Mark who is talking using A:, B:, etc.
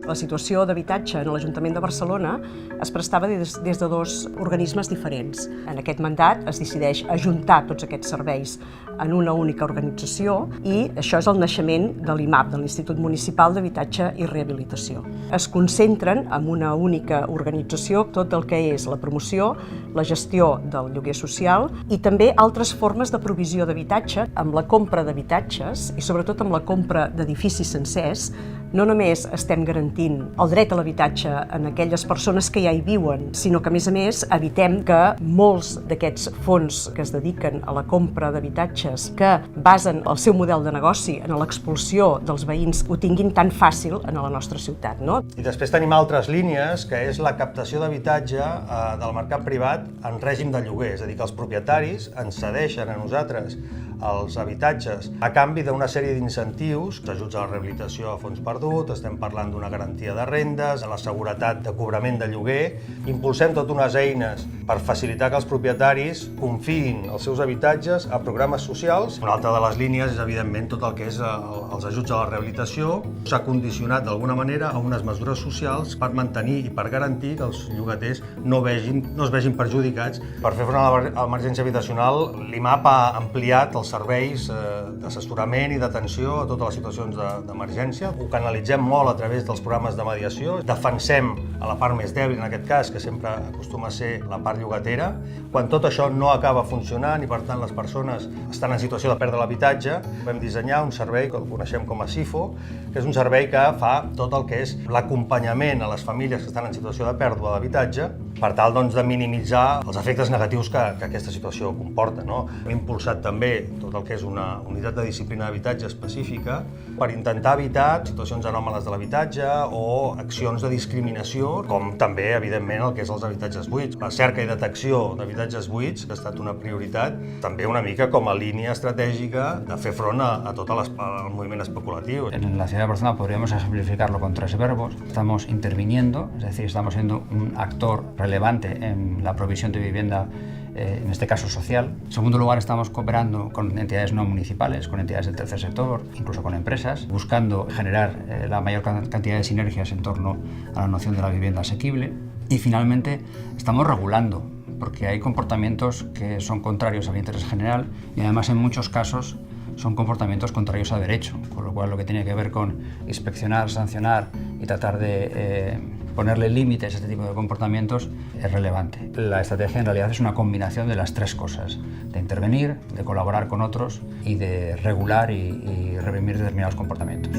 A: La situació d'habitatge en l'Ajuntament de Barcelona es prestava des de dos organismes diferents. En aquest mandat es decideix ajuntar tots aquests serveis en una única organització i això és el naixement de l'IMAP, de l'Institut Municipal d'Habitatge i Rehabilitació. Es concentren en una única organització tot el que és la promoció, la gestió del lloguer social i també altres formes de provisió d'habitatge, amb la compra d'habitatges i sobretot amb la compra d'edificis sencers. No només estem garantint el dret a l'habitatge en aquelles persones que ja hi viuen, sinó que, a més, evitem que molts d'aquests fons que es dediquen a la compra d'habitatges, que basen el seu model de negoci en l'expulsió dels veïns, ho tinguin tan fàcil en la nostra ciutat, no?
B: I després tenim altres línies, que és la captació d'habitatge del mercat privat en règim de lloguer, és a dir, que els propietaris ens cedeixen a nosaltres els habitatges a canvi d'una sèrie d'incentius, ajuts a la rehabilitació a fons perdut, estem parlant d'una garantia de rendes, de la seguretat de cobrament de lloguer. Impulsem totes unes eines per facilitar que els propietaris confiïn els seus habitatges a programes socials. Una altra de les línies és, evidentment, tot el que és els ajuts a la rehabilitació. S'ha condicionat d'alguna manera a unes mesures socials per mantenir i per garantir que els llogaters no es vegin perjudicats. Per fer front a l'emergència habitacional, l'IMAP ha ampliat els serveis d'assessorament i d'atenció a totes les situacions d'emergència. Ho canalitzem molt a través dels programes de mediació. Defensem a la part més dèbil, en aquest cas, que sempre acostuma a ser la part llogatera. Quan tot això no acaba funcionant i, per tant, les persones estan en situació de perdre l'habitatge, vam dissenyar un servei que el coneixem com a SIFO, que és un servei que fa tot el que és l'acompanyament a les famílies que estan en situació de pèrdua d'habitatge per tal de minimitzar els efectes negatius que aquesta situació comporta. Hem impulsat també tot el que és una unitat de disciplina d'habitatge específica per intentar evitar situacions anòmales de l'habitatge o accions de discriminació, com també, evidentment, el que és els habitatges buits. La cerca i detecció d'habitatges buits, que ha estat una prioritat, també una mica com a línia estratègica de fer front a tot el moviment especulatiu.
C: En la ciudad de Barcelona podríamos ejemplificarlo con tres verbos. Estamos interviniendo, es decir, estamos siendo un actor relevante en la provisión de vivienda, en este caso social. En segundo lugar, estamos cooperando con entidades no municipales, con entidades del tercer sector, incluso con empresas, buscando generar la mayor cantidad de sinergias en torno a la noción de la vivienda asequible. Y finalmente, estamos regulando, porque hay comportamientos que son contrarios al interés general y además en muchos casos son comportamientos contrarios a derecho, con lo cual lo que tiene que ver con inspeccionar, sancionar y tratar de ponerle límites a este tipo de comportamientos es relevante. La estrategia en realidad es una combinación de las tres cosas, de intervenir, de colaborar con otros y de regular y reprimir determinados comportamientos.